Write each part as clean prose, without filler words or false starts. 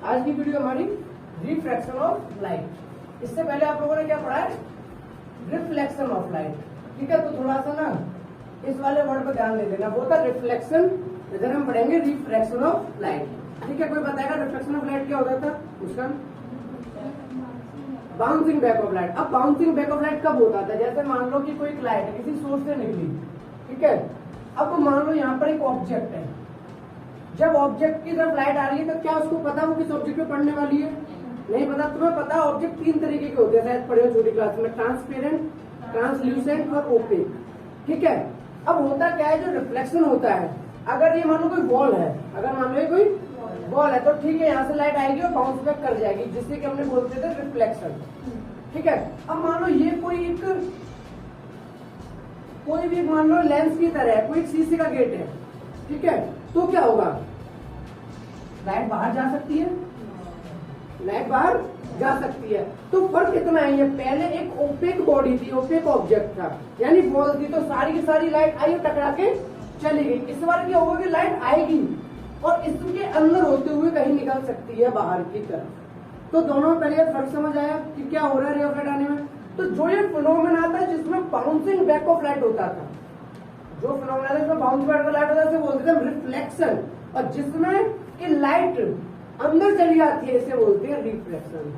आज की वीडियो हमारी रिफ्रैक्शन ऑफ लाइट। इससे पहले आप लोगों ने क्या पढ़ा है? Reflection of light. ठीक है, तो थोड़ा सा ना इस वाले वर्ड पर ध्यान दे देना। वो था रिफ्लेक्शन, इधर हम पढ़ेंगे रिफ्रैक्शन ऑफ लाइट। ठीक है, कोई बताएगा रिफ्लेक्शन ऑफ लाइट क्या होता था? उसका बाउंसिंग बैक ऑफ लाइट। अब बाउंसिंग बैक ऑफ लाइट कब होता था? जैसे मान लो कि कोई लाइट है किसी सोर्स से निकली, ठीक है, अब मान लो यहाँ पर एक ऑब्जेक्ट है। जब ऑब्जेक्ट की तरफ लाइट आ रही है तो क्या उसको पता वो किस ऑब्जेक्ट पे पड़ने वाली है? नहीं पता। तुम्हें पता ऑब्जेक्ट तीन तरीके के होते हैं, शायद पढ़े हो छोटी क्लास में, ट्रांसपेरेंट, ट्रांसल्यूसेंट और ओपेक। ठीक है, अब होता क्या है, जो रिफ्लेक्शन होता है, अगर ये मान लो कोई वॉल है, अगर मान लो ये कोई वॉल है तो ठीक है, यहाँ से लाइट आएगी और बाउंस बैक कर जाएगी, जिससे कि हमने बोलते थे रिफ्लेक्शन। ठीक है, अब मान लो ये कोई भी मान लो लेंस की तरह है, कोई एक शीशे का गेट है, ठीक है, तो क्या होगा? लाइट बाहर जा सकती है, लाइट बाहर जा सकती है। तो फर्क इतना है, ये पहले एक ओपेक बॉडी थी, ओपेक ऑब्जेक्ट था, यानी वॉल थी, तो सारी की सारी लाइट आई और टकरा के चली गई। इस बार क्या होगा कि लाइट आएगी और इसके अंदर होते हुए कहीं निकल सकती है बाहर की तरफ। तो दोनों में पहले फर्क समझ आया कि क्या हो रहा है रे ऑफ लाइट आने में। तो जो ये फिनोमेना आता है जिसमें बाउंसिंग बैक ऑफ लाइट होता था, जो फिनोमेना है जिसमें बाउंस बैक ऑफ लाइट होता है उसे बोलते थे रिफ्लेक्शन, और जिसमें कि लाइट अंदर चली आती है इसे बोलते हैं रिफ्लेक्शन।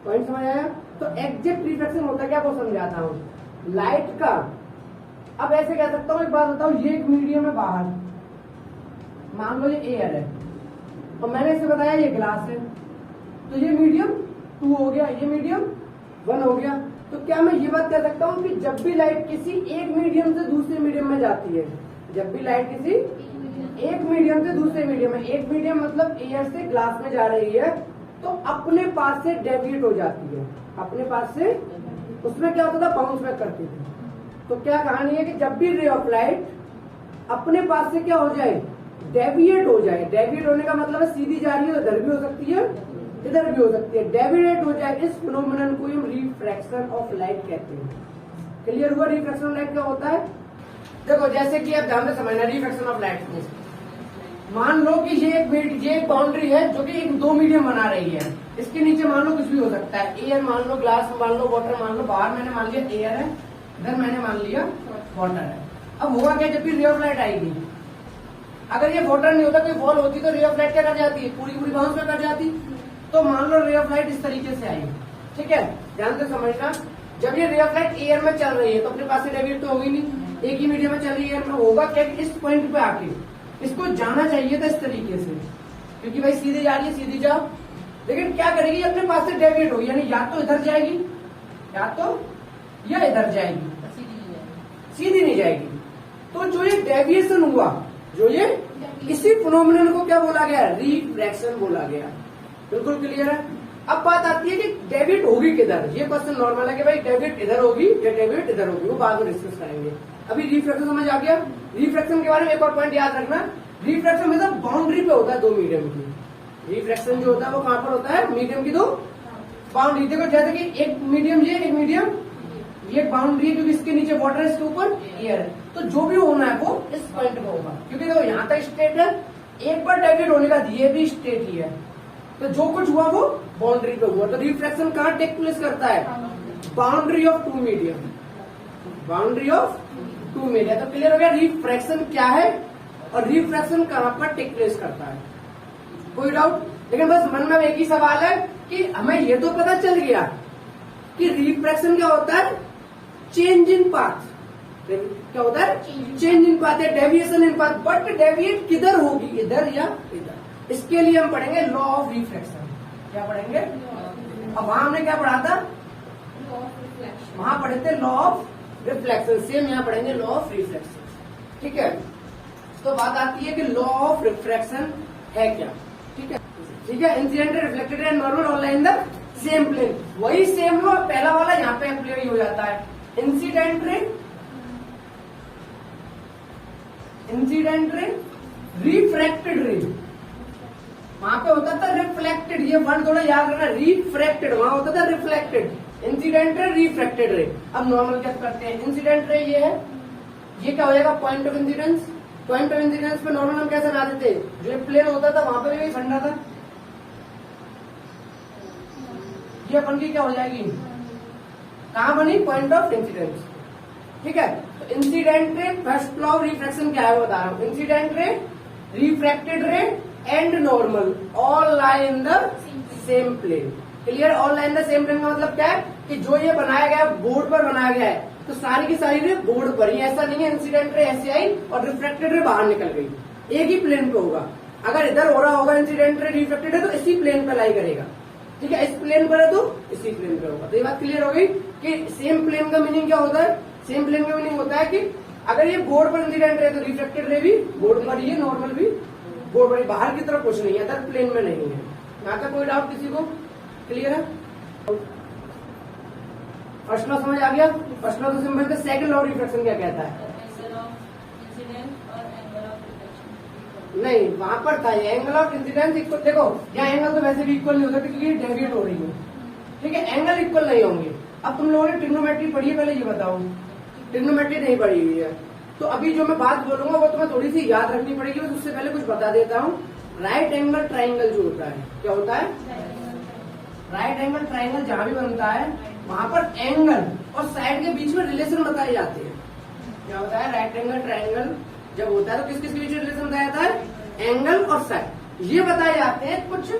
पॉइंट समझ आया? तो एग्जैक्ट रिफ्लेक्शन होता है क्या, वो समझाता हूँ लाइट का। अब ऐसे कह सकता हूँ, एक बात बताओ, ये एक मीडियम है बाहर, मान लो ये एयर है, और मैंने इसे बताया ये ग्लास है, तो ये मीडियम 2 हो गया, ये मीडियम 1 हो गया। तो क्या मैं ये बात कह सकता हूँ कि जब भी लाइट किसी एक मीडियम से दूसरे मीडियम में जाती है, जब भी लाइट किसी एक मीडियम से दूसरे मीडियम में, एक मीडियम मतलब एयर से ग्लास में जा रही है, तो अपने पास से डेविएट हो जाती है, अपने पास से, उसमें क्या होता था, बाउंस बैक करती थी। तो क्या कहानी है कि जब भी रे ऑफ लाइट अपने पास से क्या हो जाए, डेविएट हो जाए। डेविएट होने का मतलब है सीधी जा रही है तो इधर भी हो सकती है, इधर भी हो सकती है, डेविएट हो जाए, इस फिनोमेनन को हम रिफ्रैक्शन ऑफ लाइट कहते हैं। क्लियर हुआ रिफ्रैक्शन ऑफ लाइट क्या होता है? देखो जैसे कि आप ध्यान से समझना रिफ्रैक्शन ऑफ लाइट में, मान लो कि ये एक बाउंड्री है जो कि एक 2 मीडियम बना रही है, इसके नीचे मान लो कुछ भी हो सकता है, एयर मान लो, ग्लास मान लो, वाटर मान लो, बाहर मैंने मान लिया एयर है, इधर मैंने मान लिया वाटर है। अब होगा क्या, जब भी रे ऑफ लाइट आएगी, अगर ये वाटर नहीं होता, कोई वॉल होती तो रे ऑफ लाइट क्या कर जाती है, पूरी पूरी बाउंस में कर जाती। तो मान लो रे ऑफ लाइट इस तरीके से आई, ठीक है, ध्यान से समझना, जब ये रे ऑफ लाइट एयर में चल रही है तो अपने पास से डेविएट तो होगी नहीं, एक ही मीडियम में चल रही है एयर में, होगा क्या, इस पॉइंट पे आके इसको जाना चाहिए था इस तरीके से, क्योंकि भाई सीधी जा रही है, सीधी जाओ, लेकिन क्या करेगी, अपने पास से डेविएट होगी, यानी या तो इधर जाएगी या इधर जाएगी, सीधी नहीं जाएगी। तो जो ये डेविएशन हुआ, जो ये इसी फिनोमेनन को क्या बोला गया, रिफ्रैक्शन बोला गया। बिल्कुल क्लियर है? अब बात आती है कि डेविएट होगी किधर। ये क्वेश्चन नॉर्मल है कि भाई डेविएट इधर होगी या डेविएट इधर होगी, वो बाद में डिस्कस करेंगे। अभी रिफ्रैक्शन समझ आ गया। रिफ्रैक्शन के बारे में एक और पॉइंट याद रखना, रिफ्रैक्शन मतलब बाउंड्री पे होता है 2 मीडियम की। रिफ्रैक्शन जो होता है वो कहां पर होता है, मीडियम की 2 बाउंड्री। देखो जैसे कि एक मीडियम ये, एक मीडियम ये, एक बाउंड्री है क्योंकि इसके नीचे वाटर है, इसके ऊपर एयर है, तो जो भी होना है वो इस पॉइंट पे होगा, क्योंकि देखो यहाँ तक स्टेट है, एक बार डेविएट होने का ये भी स्टेट ही है, तो जो कुछ हुआ वो बाउंड्री पे हुआ। तो रिफ्रैक्शन कहाँ टेक प्लेस करता है, boundary of 2 medium, boundary of 2 medium. तो क्लियर हो गया रिफ्रैक्शन क्या है और रिफ्रैक्शन कहाँ पर टेक प्लेस करता है। कोई डाउट? लेकिन बस मन में एक ही सवाल है कि हमें ये तो पता चल गया कि रिफ्रैक्शन क्या होता है, चेंज इन पाथ। क्या होता है, चेंज इन पाथ है, deviation in path, but deviate किधर होगी, इधर या इधर। इसके लिए हम पढ़ेंगे लॉ ऑफ रिफ्रैक्शन। क्या पढ़ेंगे? अब वहां हमने क्या पढ़ा था, वहां पढ़े थे लॉ ऑफ रिफ्लेक्शन, सेम यहाँ पढ़ेंगे लॉ ऑफ रिफ्लेक्शन। ठीक है, तो बात आती है कि लॉ ऑफ रिफ्रैक्शन है क्या। ठीक है, ठीक है, incident reflected and normal all in the same plane, वही सेम लॉ पहला वाला यहाँ पे अप्लाई हो जाता है। Incident ray, incident ray, refracted रे, वहां पे होता था रिफ्लेक्टेड, ये वर्ड थोड़ा याद रखना, रिफ्रैक्टेड, वहां होता था रिफ्लेक्टेड, इंसिडेंट रे, रिफ्रैक्टेड रे। अब नॉर्मल क्या करते हैं, इंसिडेंट रे ये है, ये क्या हो जाएगा, point of incidence. Point of incidence पे नॉर्मल हम कैसे बनाते थे, जो प्लेन होता था वहां पे भी फंडा था, ये अपन की क्या हो जाएगी, कहां बनी, पॉइंट ऑफ इंसिडेंस। ठीक है, तो incident ray, first law of refraction क्या है वो बता रहा हूं। Incident ray, refracted ray and normal all lie in the same plane. Clear, all lie in the same plane का मतलब क्या है कि जो ये बनाया गया बोर्ड पर बनाया गया है तो सारी की सारी रे बोर्ड पर ही, ऐसा नहीं है इंसिडेंट रे ऐसे आई और रिफ्रैक्टेड रे बाहर निकल गई, एक ही प्लेन पे होगा। अगर इधर हो रहा होगा इंसिडेंट रे रिफ्रैक्टेड है तो इसी प्लेन पे लाई करेगा। ठीक है, इस प्लेन पर है तो इसी प्लेन पे होगा। तो ये बात क्लियर हो गई कि सेम प्लेन का मीनिंग क्या होता है। सेम प्लेन का मीनिंग होता है कि अगर ये बोर्ड पर इंसिडेंट रे तो रिफ्लेक्टेड रे भी बोर्ड पर ही है, नॉर्मल भी बोर्ड पर, बाहर की तरफ कुछ नहीं है, अदर प्लेन में नहीं है। यहाँ तक कोई डाउट किसी को, क्लियर है। फर्स्ट लॉ समझ आ गया। फर्स्ट लॉ तो सिंपल है। सेकंड लॉ ऑफ रिफ्रैक्शन क्या कहता है, नहीं वहां पर था एंगल ऑफ इंसिडेंस इक्वल। देखो यहाँ एंगल तो वैसे भी इक्वल नहीं होता क्योंकि डेविएट हो रही है। ठीक है, एंगल इक्वल नहीं होंगे। अब तुम लोगों ने ट्रिग्नोमेट्री पढ़ी है, पहले ये बताओ, ट्रिग्नोमेट्री नहीं पढ़ी हुई है तो अभी जो मैं बात बोलूंगा वो तुम्हें थोड़ी सी याद रखनी पड़ेगी। बस उससे पहले कुछ बता देता हूँ। राइट एंगल ट्राइंगल जो होता है, क्या होता है, राइट एंगल ट्राइंगल जहां भी बनता है वहां पर एंगल और साइड के बीच में रिलेशन बताए जाते हैं। क्या होता है, राइट एंगल ट्राइंगल जब होता है तो किस किस के बीच में रिलेशन बताया जाता है, एंगल और साइड। ये बताए जाते हैं कुछ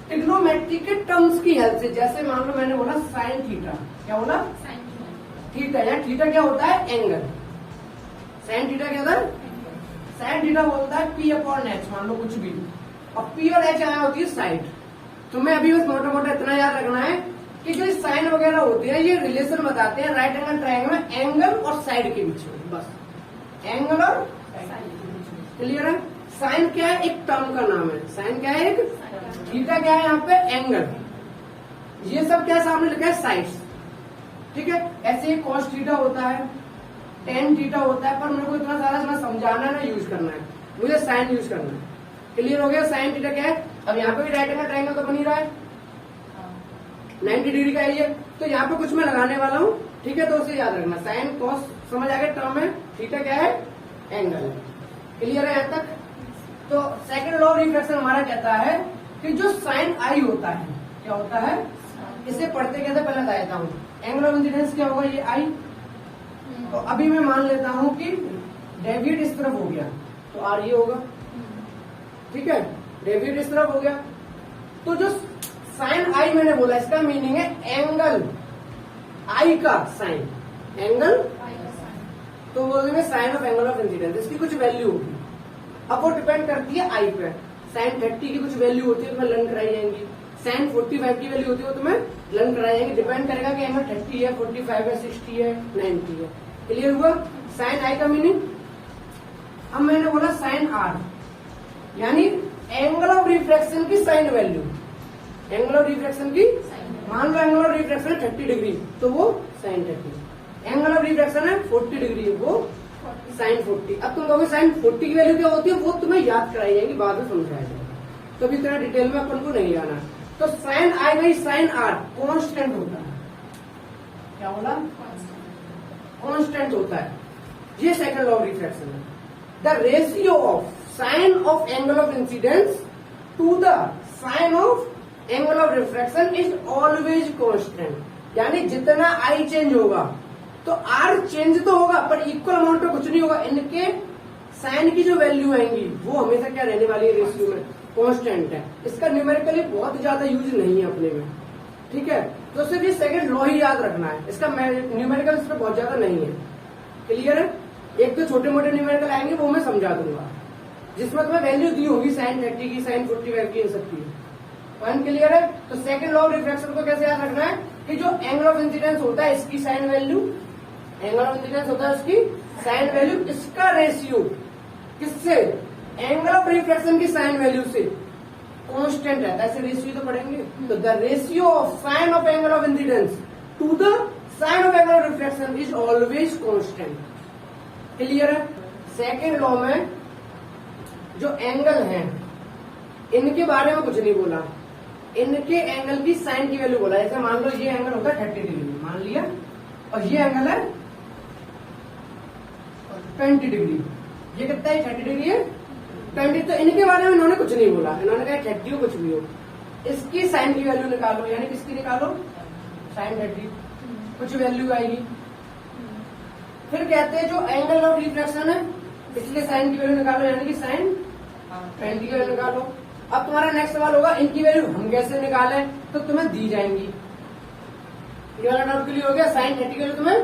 ट्रिग्नोमेट्री के टर्म्स की हेल्प से। जैसे मान लो मैंने बोला साइन थीटा, क्या बोला, थीटा, या थीटा क्या होता है, एंगल। साइन थीटा क्या होता है, साइन थीटा बोलता है पी अपॉन एच, मान लो कुछ भी, और पी और एच आया होती है साइड। तुम्हें अभी बस मोटा मोटा इतना याद रखना है कि जो साइन वगैरह होती है ये रिलेशन बताते हैं राइट एंगल ट्रायंगल में एंगल और साइड के बीच में, बस एंगल और क्लियर है। साइन क्या है, एक टर्म का नाम है। साइन क्या है, एक, थीटा क्या है, यहाँ पे एंगल, ये सब क्या सामने लिखा है, साइड्स। ठीक है, ऐसे ही कॉस थीटा होता है, टेन थीटा होता है, पर मेरे को इतना सारा ना समझाना है ना यूज करना है, मुझे साइन यूज करना है। क्लियर हो गया, साइन थीटा क्या है। अब यहाँ पे भी राइट एंगल ट्रायंगल तो बन ही रहा है, 90 डिग्री का है ये, तो यहाँ पे कुछ मैं लगाने वाला हूँ। ठीक है, तो उसे याद रखना, साइन कॉस समझ आ गया, टर्म है, थीटा क्या है, एंगल है। क्लियर है यहाँ तक। तो सेकंड लॉ ऑफ रिफ्रैक्शन हमारा कहता है कि जो साइन आई होता है, क्या होता है, इसे पढ़ते कैसे पहले बता देता हूँ। एंगल ऑफ इंसिडेंस क्या होगा, ये आई, तो अभी मैं मान लेता हूँ कि डेविएट इस तरफ हो गया तो आर ये होगा। ठीक है, डेविएट इस तरफ हो गया तो जो साइन आई मैंने बोला इसका मीनिंग है एंगल आई का साइन, एंगल तो बोलेंगे sine of angle of incidence, इसकी कुछ वैल्यू होगी। अब वो डिपेंड करती है आई पे। साइन 30 की कुछ वैल्यू होती है तुम्हें लर्न कराई जाएंगी, साइन 45 की वैल्यू होती है वो तुम्हें लर्न कराई जाएंगी। डिपेंड करेगा कि एंगल 30 है, 45 है, 60 है, 90 है। क्लियर हुआ साइन आई का मीनिंग। अब मैंने बोला साइन आर, यानी एंगल ऑफ रिफ्रैक्शन की sine value, angle of refraction की, मान लो एंगल ऑफ रिफ्रैक्शन है 30 डिग्री तो वो साइन 30, एंगल ऑफ रिफ्रैक्शन है 40 डिग्री वो साइन 40। अब तुम कहोगे साइन 40 की वैल्यू क्या होती है, वो तुम्हें याद कराई जाएगी, बाद में समझाया जाएगा, तो अभी इतना डिटेल में अपन को नहीं जाना। तो sine I by sine R constant होता है, क्या बोला, कॉन्स्टेंट होता है। ये सेकंड लॉ ऑफ रिफ्रैक्शन है। The ratio of sine of angle of incidence to the sine of angle of refraction is always constant. यानी जितना आई चेंज होगा तो आर चेंज तो होगा पर इक्वल अमाउंट में कुछ नहीं होगा। इनके साइन की जो वैल्यू आएंगी वो हमेशा क्या रहने वाली है, रेशियो में कांस्टेंट है। इसका न्यूमेरिकली बहुत ज्यादा यूज नहीं है अपने में। ठीक है, तो सिर्फ ये सेकंड लॉ ही याद रखना है, इसका न्यूमेरिकल इस पर बहुत ज्यादा नहीं है। क्लियर है, एक तो छोटे मोटे न्यूमेरिकल आएंगे वो मैं समझा दूंगा जिसमें तुम्हें वैल्यू दी होगी साइन 30 की, साइन 45 की, इन सब की। पॉइंट क्लियर है। तो सेकंड लॉ ऑफ रिफ्रैक्शन को कैसे याद रखना है कि जो एंगल ऑफ इंसिडेंस होता है इसकी sine value, angle of incidence होता है उसकी साइन वैल्यू, इसका रेशियो किससे, एंगल ऑफ रिफ्रैक्शन की साइन वैल्यू से कांस्टेंट है, ऐसे रेशियो तो पढ़ेंगे। तो the ratio of sine of angle of incidence to the sine of angle of refraction is always constant. Clear है। सेकेंड लॉ में जो एंगल हैं इनके बारे में कुछ नहीं बोला, इनके एंगल की साइन की वैल्यू बोला। जैसे मान लो ये एंगल होता है 30 डिग्री मान लिया और ये एंगल है 20 डिग्री, ये कितना है 30 डिग्री है 20, तो इनके बारे में इन्होंने कुछ नहीं बोला, इन्होंने कहा 30 हो कुछ भी हो, इसकी साइन की वैल्यू निकालो, यानी किसकी निकालो, sin 30 कुछ वैल्यू आएगी। फिर कहते हैं जो एंगल ऑफ रिफ्रैक्शन है इसलिए साइन की वैल्यू निकालो, यानी कि साइन 20 की वैल्यू निकालो। अब तुम्हारा नेक्स्ट सवाल होगा इनकी वैल्यू हम कैसे निकालें, तो तुम्हें दी जाएंगी। ये वाला डाउट क्लियर हो गया, साइन 30 की वैल्यू तुम्हें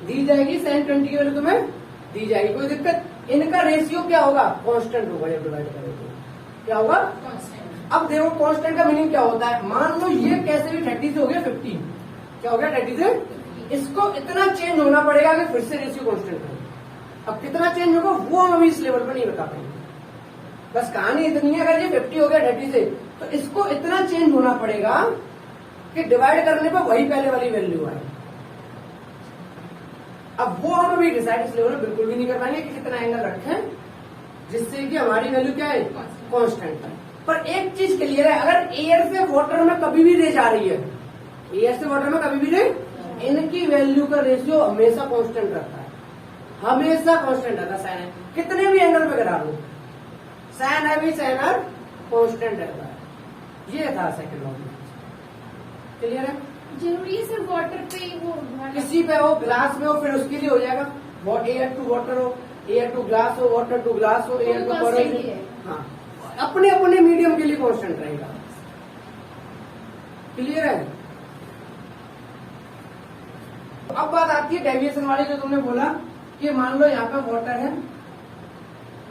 दी जाएगी, साइन 20 की वैल्यू तुम्हें दी जाएगी, कोई दिक्कत। इनका रेशियो क्या होगा, कांस्टेंट होगा जब डिवाइड करेंगे, क्या होगा कांस्टेंट। अब देखो कांस्टेंट का मीनिंग क्या होता है, मान लो ये कैसे भी 30 से हो गया 50, क्या हो गया 30 से, इसको इतना चेंज होना पड़ेगा कि फिर से रेशियो कांस्टेंट हो। अब कितना चेंज होगा वो हम अभी इस लेवल पर नहीं बता पाएंगे, बस कहानी इतनी है, अगर ये 50 हो गया 30 से तो इसको इतना चेंज होना पड़ेगा कि डिवाइड करने पर वही पहले वाली वैल्यू आए। अब वो हम अभी डिसाइड इस लेवल में बिल्कुल भी नहीं कर पाएंगे कि कितना एंगल रखें जिससे कि हमारी वैल्यू क्या है, कांस्टेंट है। पर एक चीज क्लियर है, अगर एयर से वाटर में कभी भी रेज आ रही है, एयर से वाटर में कभी भी रेज, इनकी वैल्यू का रेशियो हमेशा कांस्टेंट रहता है, हमेशा कांस्टेंट रहता है। साइन कितने भी एंगल पे करा लो, साइन है भी साइन आर कांस्टेंट रहता है। ये था सेकंड लॉ, क्लियर है। जरूरी है सिर्फ वाटर पे वो किसी पे हो, ग्लास में हो, फिर उसके लिए हो जाएगा एयर टू वाटर हो, एयर टू ग्लास हो, वाटर टू ग्लास हो, एयर टू वाटर, हाँ अपने अपने मीडियम के लिए कांस्टेंट रहेगा, क्लियर है। अब बात आती है डेविएशन वाली, जो तुमने बोला कि मान लो यहाँ पे वाटर है,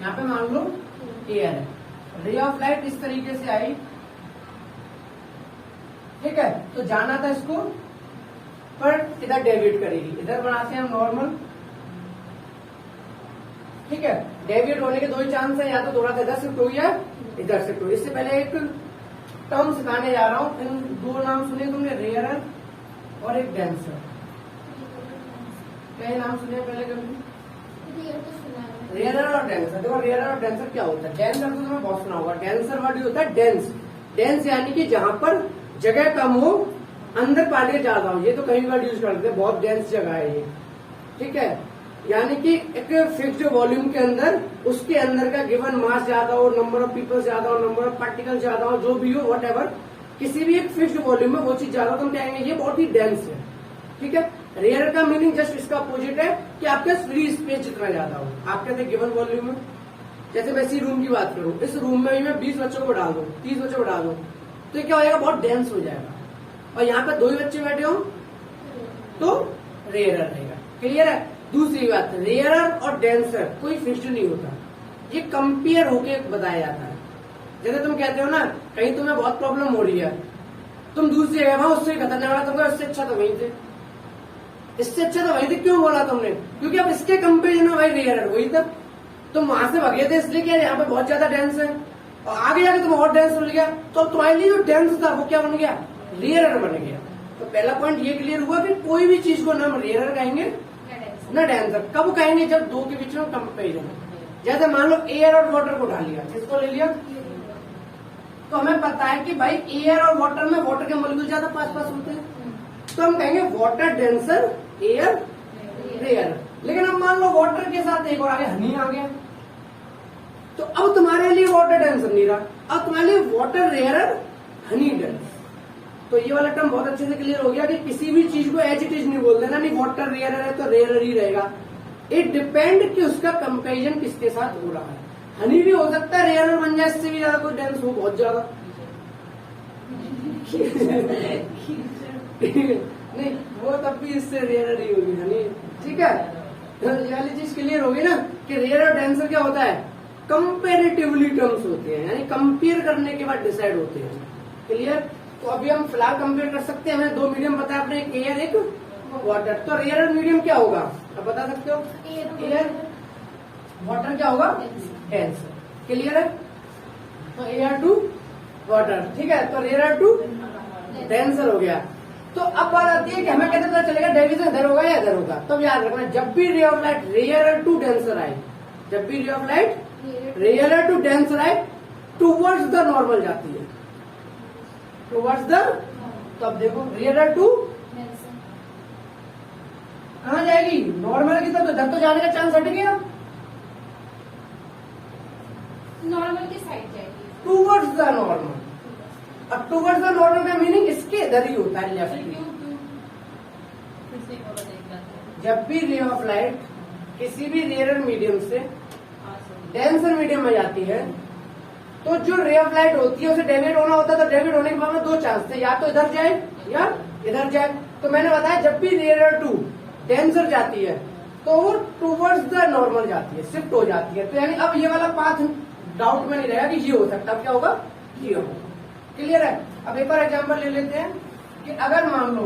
यहाँ पे मान लो एयर है, रे ऑफ लाइट इस तरीके से आई, ठीक है, तो जाना था इसको, पर इधर डेविएट करेगी, इधर बनाते हैं हम नॉर्मल, ठीक है। डेविएट होने के दो ही चांस है, या तो थोड़ा सा इधर शिफ्ट हो या इधर शिफ्ट हो। इससे पहले एक टर्म सिखाने जा रहा हूँ, इन दो नाम सुने तुमने, रेयरर और एक डेंसर, क्या नाम सुने पहले कभी, रेयरर और डेंसर। देखो रेयरर और डेंसर क्या होता है, डेंसर तो तुम्हें बहुत सुना होगा, डेंसर वर्ड होता है डेंस, डेंस यानी कि जहां पर जगह कम हो, अंदर पार्टिकल ज्यादा हो, ये तो कहीं वर्ड यूज करते हैं, बहुत डेंस जगह है ये, ठीक है, यानी कि एक फिक्स्ड वॉल्यूम के अंदर, उसके अंदर का गिवन मास ज्यादा हो, नंबर ऑफ पीपल ज्यादा हो, नंबर ऑफ पार्टिकल ज्यादा हो, जो भी हो वट एवर, किसी भी एक फिक्स्ड वॉल्यूम में वो चीज ज्यादा हो, तो हम कहेंगे ये बहुत ही डेंस है, ठीक है। रेयर का मीनिंग जस्ट इसका अपोजिट है कि आपके फ्री स्पेस जितना ज्यादा हो, आपके गिवन वॉल्यूम में। जैसे मैं इसी रूम की बात करूं, इस रूम में भी मैं 20 बच्चों को बढ़ा दूं, 30 बच्चों को बढ़ा दूं, तो क्या हो जाएगा, बहुत डेंस हो जाएगा, और यहाँ पे 2 ही बच्चे बैठे हो तो रेयरर रहेगा, क्लियर है। दूसरी बात, रेयरर और डेंसर कोई फिक्स्ड नहीं होता, ये कंपेयर होके बताया जाता है। जैसे तुम कहते हो ना, कहीं तुम्हें बहुत प्रॉब्लम हो रही है, तुम दूसरी जगह वहां उससे खतरनाक वाला, तुमको इससे अच्छा तो वहीं थे, इससे अच्छा तो वहीं थे, क्यों बोला तुमने, क्योंकि अब इसके कंपेरिजन में भाई रेयरर वही था, तुम वहां से भगे थे इसलिए क्या यहाँ पे बहुत ज्यादा डेंस है, और आगे जाके तुम और डेंस मिल गया, तो तुम्हारे लिए जो डेंस था वो क्या बन गया, रेयरर बन गया। तो पहला पॉइंट ये क्लियर हुआ कि कोई भी चीज को ना हम रेयरर कहेंगे ना डेंसर, कब कहेंगे, जब दो के बीच में कंपेरिजन। जैसे मान लो एयर और वाटर को उठा लिया, इसको ले लिया, तो हमें पता है कि भाई एयर और वाटर में वाटर के मॉलिक्यूल ज्यादा पास होते हैं, तो हम कहेंगे वाटर डेंसर, एयर रेयर। लेकिन अब मान लो वाटर के साथ एक और आगे हनी आ गया, तो अब तुम्हारे लिए वाटर डेंसर नहीं रहा, अब तुम्हारे लिए वाटर रेयरर, हनी डेंस। तो ये वाला टर्म बहुत अच्छे से क्लियर हो गया कि किसी भी चीज को एज इट इज नहीं बोल देना, नहीं वाटर रेयरर है तो रेयरर ही रहेगा, इट डिपेंड कि उसका कंपेरिजन किसके साथ हो रहा है। हनी भी हो सकता है रेयरर बन जाए, इससे भी ज्यादा कोई डेंस हो, बहुत ज्यादा नहीं, वो तब भी इससे रेयरर ही होगी हनी, ठीक है। ये वाली चीज क्लियर होगी ना कि रेयर और डेंसर क्या होता है, कंपेरेटिवली टर्म्स होते हैं, यानी कंपेयर करने के बाद डिसाइड होते हैं, क्लियर। तो अभी हम फिलहाल कंपेयर कर सकते हैं, हमें 2 मीडियम पता है अपने, एक एयर एक वाटर, तो रेयर और मीडियम क्या होगा अब बता सकते हो, एयर, वाटर क्या होगा, डेंसर, क्लियर है। तो एयर टू वाटर, ठीक है, तो रेयर टू डेंसर हो गया। तो अब बात आती है कि हमें कैसे पता चलेगा डेविएशन इधर होगा या इधर होगा। तो याद रखना, जब भी ray of light rare to denser आए, जब भी ray of light rare to denser आए, टूवर्ड्स द नॉर्मल जाती है, टूवर्ड्स द, तो अब देखो रेयर टू कहाँ जाएगी, नॉर्मल की तरफ, तो जाने का चांस हट गया, नॉर्मल की साइड जाएगी, टूवर्ड्स द नॉर्मल। अब टूवर्ड्स द नॉर्मल का मीनिंग इसके इधर ही होता है, लेफ्ट, जब भी रे ऑफ लाइट किसी भी रेयर मीडियम से डेंसर मीडियम में जाती है, तो जो रे ऑफ लाइट होती है उसे डेविएट होना होता है। तो डेविएट होने के बाद में दो चांस थे, या तो इधर जाए या इधर जाए। तो मैंने बताया जब भी रेयर टू डेंसर जाती है तो वो टूवर्ड्स द नॉर्मल जाती है, शिफ्ट हो जाती है। तो यानी अब ये वाला पाथ डाउट में नहीं रहेगा कि ये हो सकता, अब क्या होगा, ये होगा। क्लियर है। अब एक और एग्जाम्पल ले लेते हैं कि अगर मान लो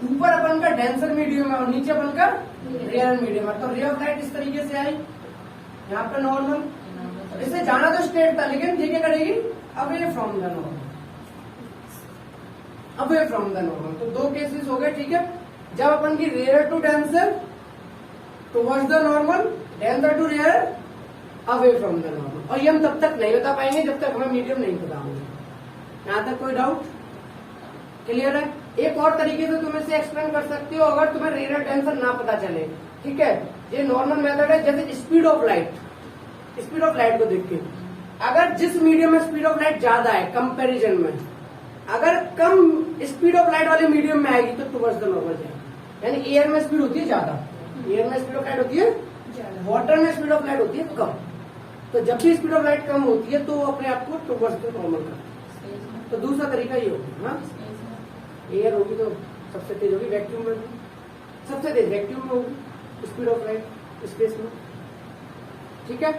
ऊपर अपन का डेंसर मीडियम है और नीचे अपन का रेयर मीडियम है, तो रे ऑफ लाइट इस तरीके से आई, यहाँ पे नॉर्मल, इसे जाना तो स्ट्रेट था लेकिन ये क्या करेगी, away from the normal, away from the normal. तो दो केसेस हो गए, ठीक है। जब अपन की rare to denser towards the normal, denser to rare away from the normal. और ये हम तब तक नहीं बता पाएंगे जब तक हमें मीडियम नहीं पता होंगे। यहाँ तक कोई डाउट? क्लियर है। एक और तरीके से तुम इसे एक्सप्लेन कर सकते हो अगर तुम्हें रेयर डेंसर ना पता चले, ठीक है। ये नॉर्मल मेथड है, जैसे speed of light, speed of light को देख के अगर जिस मीडियम में स्पीड ऑफ लाइट ज्यादा है कंपैरिजन में, अगर कम स्पीड ऑफ लाइट वाले मीडियम में आएगी तो टुवर्ड्स द नॉर्मल जाएगी। यानी एयर में स्पीड होती है ज्यादा, एयर में स्पीड ऑफ लाइट होती है, वाटर में स्पीड ऑफ लाइट होती है कम। तो जब भी स्पीड ऑफ लाइट कम होती है तो वो अपने आप को टुवर्ड्स द नॉर्मल करती है। तो दूसरा तरीका ये होगा, हाँ, एयर होगी तो सबसे तेज होगी, वैक्यूम में सबसे तेज वैक्यूम में होगी स्पीड ऑफ लाइट स्पेस में, ठीक है।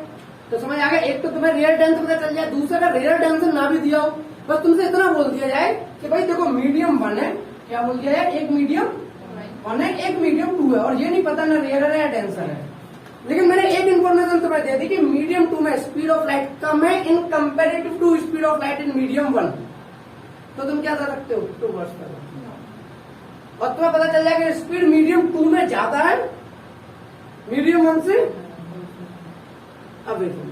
तो समझ आ गया। एक तो तुम्हें रेयर डेंसर पता चल जाए, दूसरा अगर रेयर डेंसर ना भी दिया हो, बस तुमसे इतना बोल दिया जाए कि भाई देखो मीडियम 1 है, क्या बोल दिया जाए, एक मीडियम 1 है, एक मीडियम 2 है, और ये नहीं पता ना रेयर है या डेंसर है। लेकिन मैंने एक इन्फॉर्मेशन तुम्हें दे दी कि मीडियम 2 में स्पीड ऑफ लाइट कम है in comparative to speed of light in medium 1, तो तुम क्या कर सकते हो, टुवर्ड्स द नॉर्मल। और तुम्हें पता चल जाएगा कि स्पीड मीडियम 2 में ज्यादा है मीडियम 1 से अवे फ्रॉम।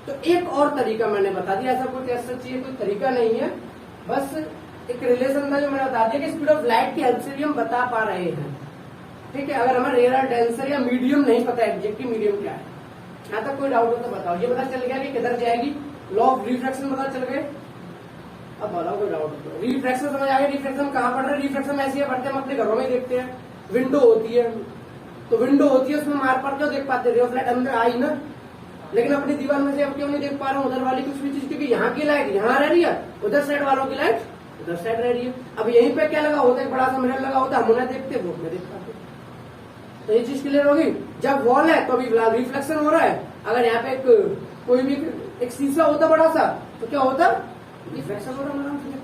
तो एक और तरीका मैंने बता दिया, ऐसा कोई ऐसा चाहिए कोई तरीका नहीं है, बस एक रिलेशन था जो मैंने बता दिया कि स्पीड ऑफ लाइट की हेल्प से भी हम बता पा रहे हैं, ठीक है। अगर हमें रेयर डेंसर या मीडियम नहीं पता एग्जैक्टली मीडियम क्या है, यहाँ तक कोई डाउट हो तो बताओ। ये पता चल गया कि किधर जाएगी, लॉ ऑफ रिफ्रैक्शन पता चल गए। अब बताओ कोई डाउट हो। रिफ्रैक्शन समझ आ गया, रिफ्रैक्शन कहाँ पढ़ रहे हैं, रिफ्रैक्शन ऐसी है पढ़ते हम अपने घरों में देखते हैं, विंडो होती है, तो विंडो होती है उसमें मार पड़ते हो देख पाते, रे ऑफ लाइट अंदर आई ना, लेकिन अपनी दीवार में से अब क्यों नहीं देख पा रहा हूँ उधर वाली कुछ भी चीज, क्योंकि यहाँ की लाइट यहाँ रह रही है, उधर साइड वालों की लाइट उधर साइड रह रही है। अब यहीं पे क्या लगा होता है, बड़ा सा मिरर लगा होता है, हम उन्हें देखते वो उन्हें देख पाते। तो ये चीज क्लियर होगी। जब वॉल है तो अभी रिफ्लेक्शन हो रहा है, अगर यहाँ पे कोई भी एक शीशा होता बड़ा सा तो क्या होता, रिफ्लेक्शन हो रहा है।